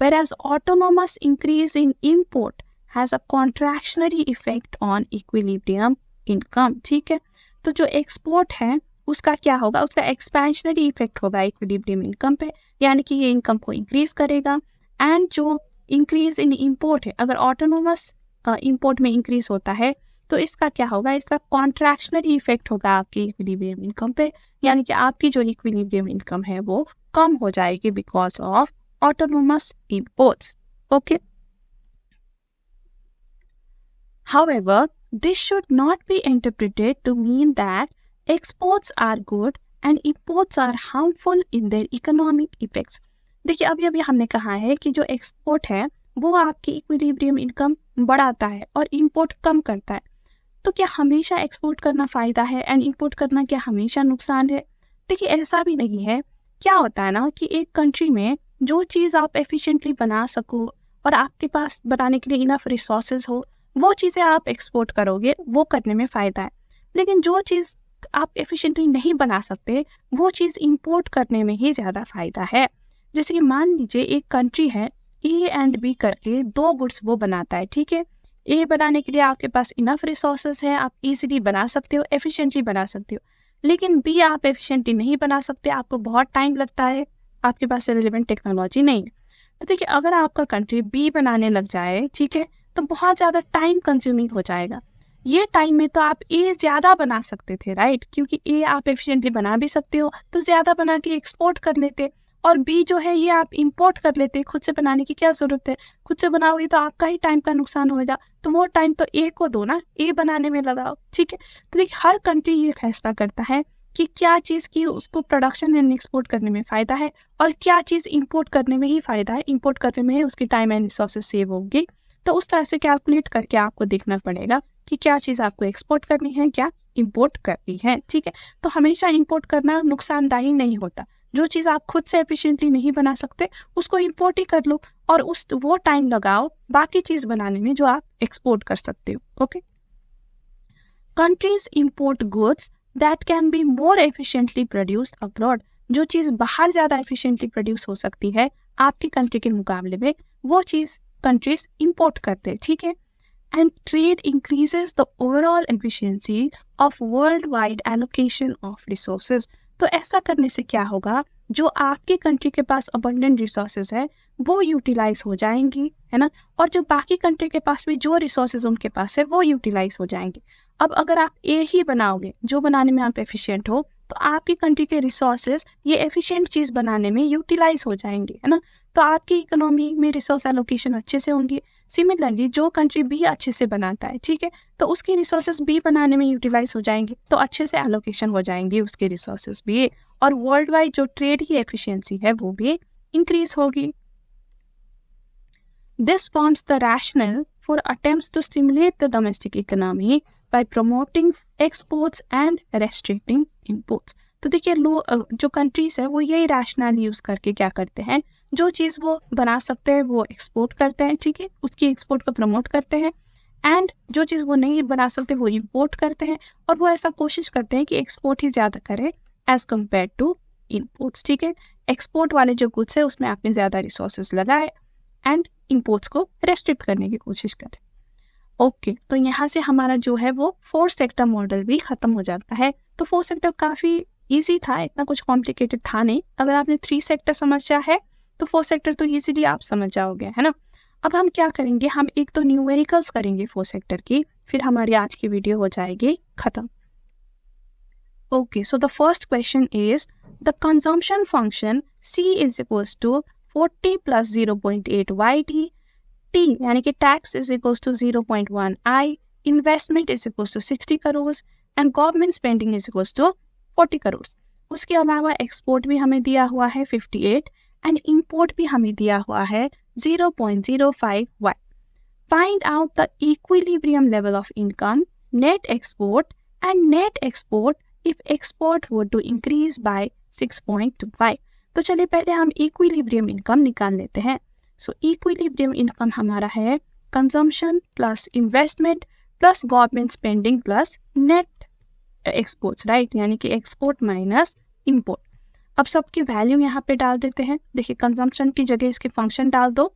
whereas autonomous increase in import has a contractionary effect on equilibrium income, ठीक है। तो जो एक्सपोर्ट है उसका क्या होगा, उसका एक्सपेंशनरी इफेक्ट होगा इक्विलिब्रियम इनकम पे, यानी कि ये इनकम को इंक्रीज करेगा। एंड जो इंक्रीज इन इंपोर्ट है, अगर ऑटोनोमस इंपोर्ट में इंक्रीज होता है तो इसका क्या होगा, इसका कॉन्ट्रैक्शनरी इफेक्ट होगा आपकी इक्विलिब्रियम इनकम पे, यानी कि आपकी जो इक्विलिब्रियम इनकम है वो कम हो जाएगी because of autonomous imports. Okay, however, this should not be interpreted to mean that exports are good and imports are harmful in their economic effects. देखिए अभी हमने कहा है कि जो एक्सपोर्ट है वो आपकी इक्विलिब्रियम इनकम बढ़ाता है और इंपोर्ट कम करता है। तो क्या हमेशा एक्सपोर्ट करना फायदा है एंड इंपोर्ट करना क्या हमेशा नुकसान है? देखिए ऐसा भी नहीं है। क्या होता है ना कि एक कंट्री में जो चीज़ आप एफिशिएंटली बना सको और आपके पास बनाने के लिए इनफ रिसोर्सेज हो, वो चीज़ें आप एक्सपोर्ट करोगे, वो करने में फ़ायदा है। लेकिन जो चीज़ आप एफिशिएंटली नहीं बना सकते वो चीज़ इंपोर्ट करने में ही ज़्यादा फ़ायदा है। जैसे कि मान लीजिए एक कंट्री है, ए एंड बी करके दो गुड्स वो बनाता है, ठीक है। ए बनाने के लिए आपके पास इनफ रिसोर्सेज है, आप इजीली बना सकते हो, एफिशिएंटली बना सकते हो। लेकिन बी आप एफिशिएंटली नहीं बना सकते, आपको बहुत टाइम लगता है, आपके पास रिलेवेंट टेक्नोलॉजी नहीं है। तो देखिए अगर आपका कंट्री बी बनाने लग जाए, ठीक है, तो बहुत ज़्यादा टाइम कंज्यूमिंग हो जाएगा। ये टाइम में तो आप ए ज़्यादा बना सकते थे, राइट, क्योंकि ए आप एफिशिएंटली बना भी सकते हो तो ज़्यादा बना के एक्सपोर्ट कर लेते, और बी जो है ये आप इंपोर्ट कर लेते। खुद से बनाने की क्या ज़रूरत है, खुद से बनाओगे तो आपका ही टाइम का नुकसान होगा, तो वो टाइम तो ए को दो ना, ए बनाने में लगाओ, ठीक है। तो देखिए हर कंट्री ये फैसला करता है कि क्या चीज़ की उसको प्रोडक्शन एंड एक्सपोर्ट करने में फ़ायदा है और क्या चीज़ इंपोर्ट करने में ही फ़ायदा है, इंपोर्ट करने में ही उसकी टाइम एंड रिसोर्सेज सेव होगी। तो उस तरह से कैलकुलेट करके आपको देखना पड़ेगा कि क्या चीज़ आपको एक्सपोर्ट करनी है, क्या इंपोर्ट करनी है, ठीक है। तो हमेशा इंपोर्ट करना नुकसानदायी नहीं होता। जो चीज़ आप खुद से एफिशिएंटली नहीं बना सकते उसको इंपोर्ट ही कर लो और वो टाइम लगाओ बाकी चीज़ बनाने में जो आप एक्सपोर्ट कर सकते हो। Okay, countries import goods that can be more efficiently produced abroad. जो चीज़ बाहर ज़्यादा एफिशिएंटली प्रोड्यूस हो सकती है आपकी कंट्री के मुकाबले में, वो चीज़ कंट्रीज इंपोर्ट करते हैं, ठीक है। And trade increases the overall efficiency of world wide allocation of resources. तो ऐसा करने से क्या होगा, जो आपकी कंट्री के पास अबंडेंट रिसोर्सेज है वो यूटिलाइज हो जाएंगी, है ना, और जो बाकी कंट्री के पास भी जो रिसोर्सेज उनके पास है वो यूटिलाइज हो जाएंगे। अब अगर आप ए ही बनाओगे जो बनाने में आप एफिशिएंट हो, तो आपकी कंट्री के रिसोर्सेज ये एफिशिएंट चीज़ बनाने में यूटिलाइज हो जाएंगे, है ना, तो आपकी इकोनॉमी में रिसोर्स एलोकेशन अच्छे से होंगी। सिमिलरली जो कंट्री बी अच्छे से बनाता है, ठीक है, तो उसके रिसोर्सेज बी बनाने में यूटिलाइज हो जाएंगे, तो अच्छे से एलोकेशन हो जाएंगी उसके रिसोर्सेज भी, और वर्ल्ड वाइड जो ट्रेड की एफिशिएंसी है वो भी इंक्रीज होगी। This forms the rationale for attempts to stimulate the domestic economy by promoting exports and restricting imports। तो देखिए जो कंट्रीज है वो यही रैशनल यूज करके क्या करते हैं, जो चीज़ वो बना सकते हैं वो एक्सपोर्ट करते हैं, ठीक है, उसकी एक्सपोर्ट को प्रमोट करते हैं, एंड जो चीज़ वो नहीं बना सकते वो इंपोर्ट करते हैं, और वो ऐसा कोशिश करते हैं कि एक्सपोर्ट ही ज़्यादा करें एज कम्पेयर टू इम्पोर्ट्स, ठीक है। एक्सपोर्ट वाले जो गुड्स है उसमें आपने ज़्यादा रिसोर्सेज लगाए एंड इम्पोर्ट्स को रेस्ट्रिक्ट करने की कोशिश करें। ओके, तो यहाँ से हमारा जो है वो 4 सेक्टर मॉडल भी खत्म हो जाता है। तो 4 सेक्टर काफ़ी इजी था, इतना कुछ कॉम्प्लिकेटेड था नहीं। अगर आपने 3 सेक्टर समझा है तो 4 सेक्टर तो इजीली आप समझ जाओगे, है ना। अब हम क्या करेंगे, हम एक तो न्यूमेरिकल्स करेंगे 4 सेक्टर की, फिर हमारी आज की वीडियो हो जाएगी खत्म। Okay, so the first question is the consumption function C is equals to 40 + 0.8 YT, T यानी कि tax is equals to 0.1 I, investment is equals to 60 crore and government spending is equals to 40 crore. उसके अलावा export भी हमें दिया हुआ है 58 and import भी हमें दिया हुआ है 0.05 Y। Find out the equilibrium level of income, net export and net export if export were to increase by 6.25। तो चलिए पहले हम इक्विलिब्रियम इनकम निकाल लेते हैं। सो इक्विलिब्रियम इनकम हमारा है consumption plus investment plus government spending plus net exports, right, यानी कि एक्सपोर्ट माइनस इम्पोर्ट। अब सबकी वैल्यू यहाँ पे डाल देते हैं। देखिए कंजम्पशन की जगह इसके फंक्शन डाल दो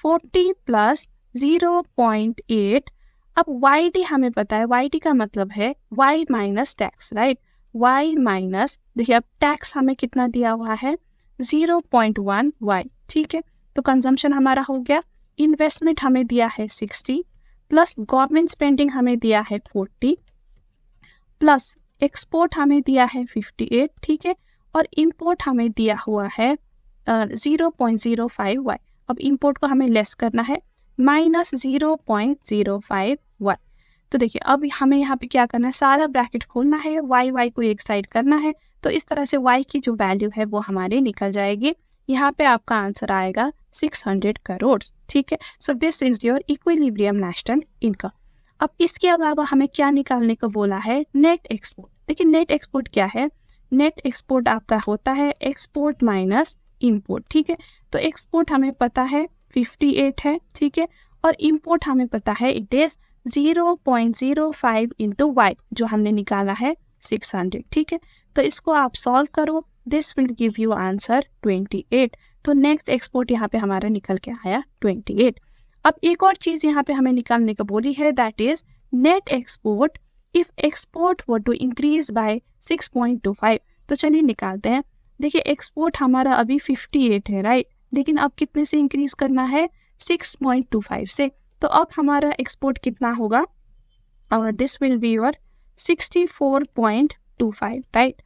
40 प्लस 0.8। अब YD हमें पता है, YD का मतलब है Y minus tax, right, Y minus, देखिए अब टैक्स हमें कितना दिया हुआ है 0.1 Y, ठीक है। तो कंजम्पशन हमारा हो गया। इन्वेस्टमेंट हमें दिया है 60 प्लस गवर्नमेंट स्पेंडिंग हमें दिया है 40 प्लस एक्सपोर्ट हमें दिया है 58, ठीक है, और इंपोर्ट हमें दिया हुआ है 0.05 Y। अब इंपोर्ट को हमें लेस करना है माइनस 0.05 Y। तो देखिए अब हमें यहाँ पे क्या करना है, सारा ब्रैकेट खोलना है, Y को एक साइड करना है। तो इस तरह से Y की जो वैल्यू है वो हमारी निकल जाएगी। यहाँ पे आपका आंसर आएगा 600 करोड़, ठीक है। So this is your equilibrium national income. अब इसके अलावा हमें क्या निकालने को बोला है, नेट एक्सपोर्ट। देखिए नेट एक्सपोर्ट क्या है, नेट एक्सपोर्ट आपका होता है एक्सपोर्ट माइनस इंपोर्ट, ठीक है। तो एक्सपोर्ट हमें पता है 58 है, ठीक है, और इंपोर्ट हमें पता है इट इज 0.05 इंटू वाई, जो हमने निकाला है 600, ठीक है। तो इसको आप सॉल्व करो, this will give you answer 28। तो नेक्स्ट एक्सपोर्ट यहाँ पे हमारा निकल के आया 28। अब एक और चीज यहाँ पे हमें निकालने को बोली है, that is net export if export were to increase by 6.25। तो चलिए निकालते हैं। देखिए एक्सपोर्ट हमारा अभी 58 है, राइट, लेकिन अब कितने से इंक्रीज करना है, 6.25 से। तो अब हमारा एक्सपोर्ट कितना होगा, this will be your 64.25, right.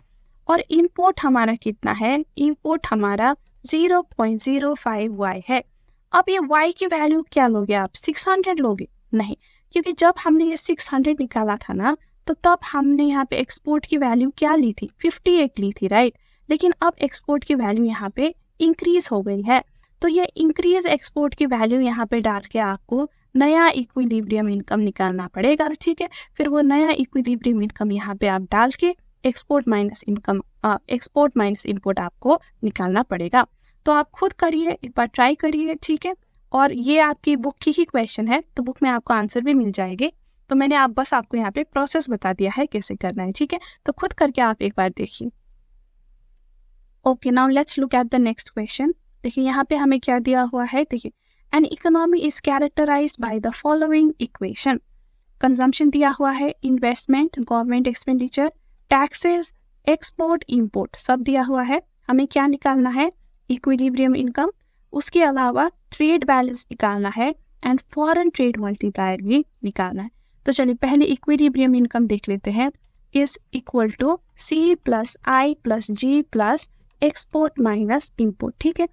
और इंपोर्ट हमारा कितना है, इंपोर्ट हमारा 0.05 Y है। अब ये Y की वैल्यू क्या लोगे आप, 600 लोगे? नहीं, क्योंकि जब हमने ये 600 निकाला था ना, तो तब हमने यहाँ पे एक्सपोर्ट की वैल्यू क्या ली थी, 58 ली थी, राइट। लेकिन अब एक्सपोर्ट की वैल्यू यहाँ पे इंक्रीज हो गई है। तो ये इंक्रीज एक्सपोर्ट की वैल्यू यहाँ पे डाल के आपको नया इक्विलिब्रियम इनकम निकालना पड़ेगा, ठीक है। फिर वो नया इक्विलिब्रियम इनकम यहाँ पे आप डाल के export minus income, export minus input आपको निकालना पड़ेगा। तो आप खुद करिए, एक बार ट्राई करिए, ठीक है। और ये आपकी बुक की ही क्वेश्चन है, तो बुक में आपको आंसर भी मिल जाएंगे। तो मैंने बस आपको यहाँ पे प्रोसेस बता दिया है कैसे करना है, ठीक है। तो खुद करके आप एक बार देखिए। Okay, now let's look at the next question. देखिए यहाँ पे हमें क्या दिया हुआ है, देखिए an economy is characterised by the following equation. Consumption दिया हुआ है, investment, government expenditure, taxes, export, import, सब दिया हुआ है। हमें क्या निकालना है, इक्विलिब्रियम इनकम। उसके अलावा ट्रेड बैलेंस निकालना है एंड फॉरेन ट्रेड मल्टीप्लायर भी निकालना है। तो चलिए पहले इक्विलिब्रियम इनकम देख लेते हैं। Is equal to C plus I plus G plus export minus import, ठीक है।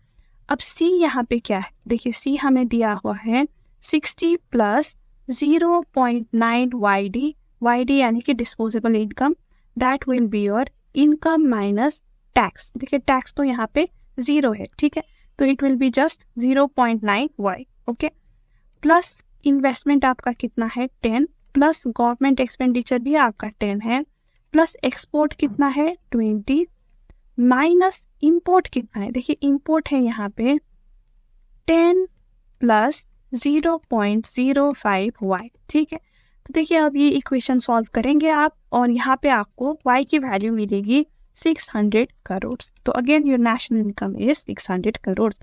अब C यहाँ पे क्या है, देखिए C हमें दिया हुआ है 60 प्लस 0.9 YD यानी कि disposable income, that will be your income minus tax. देखिए टैक्स तो यहाँ पे 0 है, ठीक है, तो it will be just 0.9 Y, okay. Plus investment आपका कितना है 10, प्लस गवर्नमेंट एक्सपेंडिचर भी आपका 10 है, प्लस एक्सपोर्ट कितना है 20, माइनस इंपोर्ट कितना है, देखिए इंपोर्ट है यहाँ पे 10 प्लस 0.05 Y, ठीक है। तो देखिए अब ये इक्वेशन सॉल्व करेंगे आप, और यहाँ पे आपको Y की वैल्यू मिलेगी 600 करोड़। तो again your national income is 600 crore.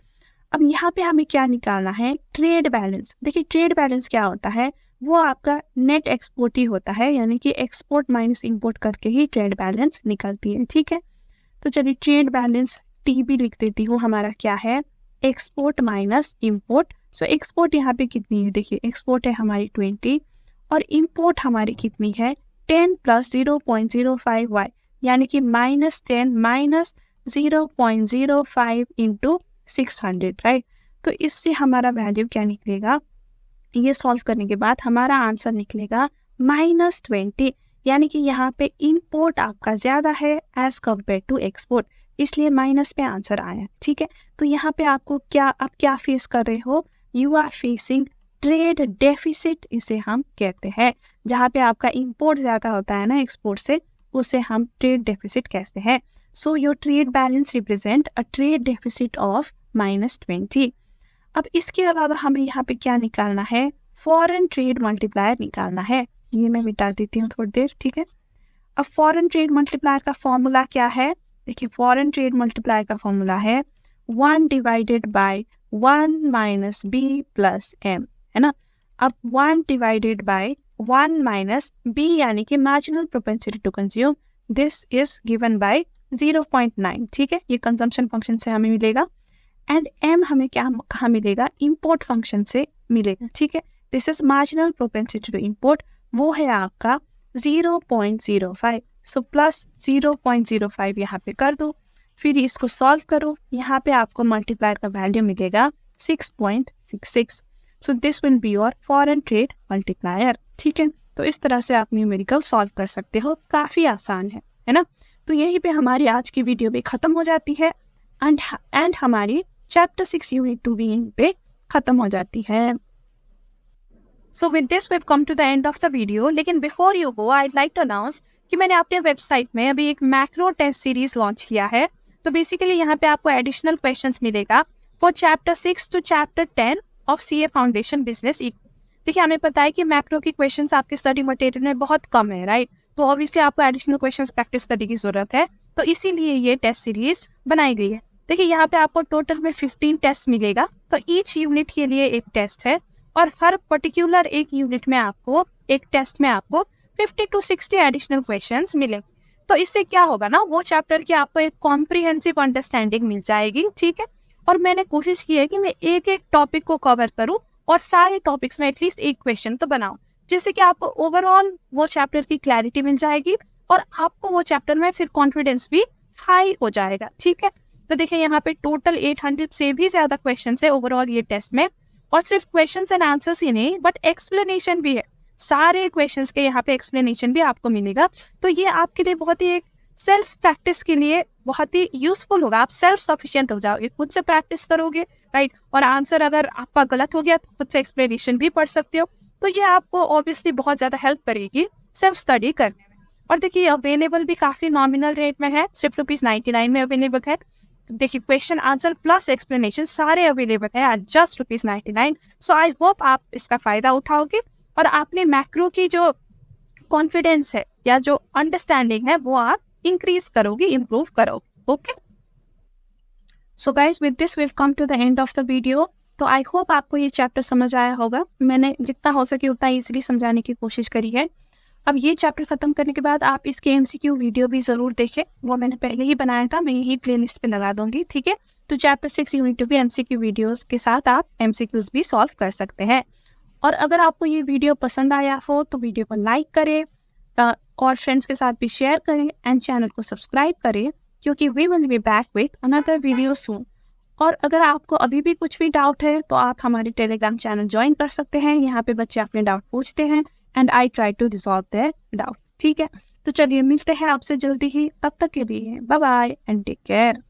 अब यहाँ पे हमें क्या निकालना है, ट्रेड बैलेंस। देखिए ट्रेड बैलेंस क्या होता है, वो आपका नेट एक्सपोर्ट ही होता है, यानी कि एक्सपोर्ट माइनस इंपोर्ट करके ही ट्रेड बैलेंस निकलती है, ठीक है। तो चलिए ट्रेड बैलेंस T भी लिख देती हूँ, हमारा क्या है, export minus import. So export यहाँ पे कितनी है, देखिए एक्सपोर्ट है हमारी 20 और इंपोर्ट हमारी कितनी है 10 प्लस 0.05 Y, यानी कि -10 माइनस 0.05 इंटू 600, राइट। तो इससे हमारा वैल्यू क्या निकलेगा, ये सॉल्व करने के बाद हमारा आंसर निकलेगा -20, यानी कि यहाँ पे इंपोर्ट आपका ज्यादा है एज कम्पेयर टू एक्सपोर्ट, इसलिए माइनस पे आंसर आया, ठीक है। तो यहाँ पे आपको क्या फेस कर रहे हो, you are facing trade deficit, इसे हम कहते हैं, जहाँ पे आपका इंपोर्ट ज्यादा होता है ना एक्सपोर्ट से, उसे हम ट्रेड डेफिसिट कहते हैं। So your trade balance represent a trade deficit of -20। अब इसके अलावा हमें यहाँ पे क्या निकालना है, फॉरेन ट्रेड मल्टीप्लायर निकालना है। ये मैं मिटा देती हूँ थोड़ी देर, ठीक है। अब फॉरेन ट्रेड मल्टीप्लायर का फॉर्मूला क्या है, देखिए फॉरेन ट्रेड मल्टीप्लायर का फॉर्मूला है 1 divided by 1 minus B plus M, है ना। अब 1 डिवाइडेड बाय 1 माइनस बी यानी कि marginal propensity to consume, this is given by 0.9, ठीक है। ये कंजम्पशन फंक्शन से हमें मिलेगा। एंड एम हमें कहाँ मिलेगा, इंपोर्ट फंक्शन से मिलेगा, ठीक है। This is marginal propensity to import, वो है आपका 0.05। सो प्लस 0.05 यहाँ पे कर दो, फिर इसको सॉल्व करो, यहाँ पे आपको मल्टीप्लायर का वैल्यू मिलेगा 6.66। सो this will be your foreign trade multiplier, ठीक है। तो इस तरह से आप न्यूमेरिकल सॉल्व कर सकते हो, काफ़ी आसान है ना। तो यहीं पे हमारी आज की वीडियो भी ख़त्म हो जाती है एंड हमारी चैप्टर 6 यूनिट 2 भी यहीं पे ख़त्म हो जाती है। So with this we have come to the end of the video. लेकिन before you go I like to announce कि मैंने अपने वेबसाइट में अभी एक मैक्रो टेस्ट सीरीज लॉन्च किया है। तो बेसिकली यहाँ पे आपको एडिशनल क्वेश्चंस मिलेगा for chapter 6 to chapter 10 of CA foundation business. देखिए हमें पता है कि मैक्रो की क्वेश्चंस आपके स्टडी मटेरियल में बहुत कम है, राइट। तो ऑब्वियसली आपको एडिशनल क्वेश्चंस प्रैक्टिस करने की जरूरत है, तो इसीलिए ये टेस्ट सीरीज बनाई गई है। देखिए यहाँ पे आपको टोटल में 15 टेस्ट मिलेगा, तो ईच यूनिट के लिए एक टेस्ट है और हर पर्टिकुलर एक यूनिट में आपको एक टेस्ट में आपको 50 to 60 एडिशनल क्वेश्चंस मिलेंगे। तो इससे क्या होगा ना, वो चैप्टर की आपको एक कॉम्प्रिहेंसिव अंडरस्टैंडिंग मिल जाएगी, ठीक है। और मैंने कोशिश की है कि मैं एक एक टॉपिक को कवर करूं और सारे टॉपिक्स में एटलीस्ट एक क्वेश्चन तो बनाऊं, जिससे कि आपको ओवरऑल वो चैप्टर की क्लैरिटी मिल जाएगी और आपको वो चैप्टर में फिर कॉन्फिडेंस भी हाई हो जाएगा, ठीक है। तो देखिए यहाँ पे टोटल 800 से भी ज्यादा क्वेश्चन है ओवरऑल ये टेस्ट में, और सिर्फ क्वेश्चंस एंड आंसर्स ही नहीं बट एक्सप्लेनेशन भी है। सारे क्वेश्चंस के यहाँ पे एक्सप्लेनेशन भी आपको मिलेगा। तो ये आपके लिए बहुत ही एक सेल्फ प्रैक्टिस के लिए बहुत ही यूजफुल होगा। आप सेल्फ सफिशिएंट हो जाओगे, खुद से प्रैक्टिस करोगे, राइट। और आंसर अगर आपका गलत हो गया तो खुद से एक्सप्लेनेशन भी पढ़ सकते हो। तो ये आपको ऑब्वियसली बहुत ज्यादा हेल्प करेगी सेल्फ स्टडी करने में। और देखिए अवेलेबल भी काफी नॉमिनल रेट में है, सिर्फ ₹99 में अवेलेबल है। देखिए क्वेश्चन आंसर प्लस एक्सप्लेनेशन सारे अवेलेबल है at just ₹99। So I hope आप इसका फायदा उठाओगे और आपने मैक्रो की जो कॉन्फिडेंस है या जो अंडरस्टैंडिंग है वो आप इंक्रीज करोगे, इम्प्रूव करोगे, okay. So guys with this we have come to the end of the video. तो आई होप आपको ये चैप्टर समझ आया होगा। मैंने जितना हो सके उतना इजीली समझाने की कोशिश करी है। अब ये चैप्टर खत्म करने के बाद आप इसके एमसीक्यू वीडियो भी जरूर देखें, वो मैंने पहले ही बनाया था, मैं यही प्लेलिस्ट पे लगा दूंगी, ठीक है। तो चैप्टर 6 यूनिट 2 भी एमसीक्यू वीडियोस के साथ आप एमसीक्यूज भी सॉल्व कर सकते हैं। और अगर आपको ये वीडियो पसंद आया हो तो वीडियो को लाइक करें और फ्रेंड्स के साथ भी शेयर करें एंड चैनल को सब्सक्राइब करें, क्योंकि we will be back with another video soon. और अगर आपको अभी भी कुछ भी डाउट है तो आप हमारे टेलीग्राम चैनल ज्वाइन कर सकते हैं। यहाँ पे बच्चे अपने डाउट पूछते हैं and I try to resolve their doubt, ठीक है। तो चलिए मिलते हैं आपसे जल्दी ही, तब तक के लिए bye bye and take care.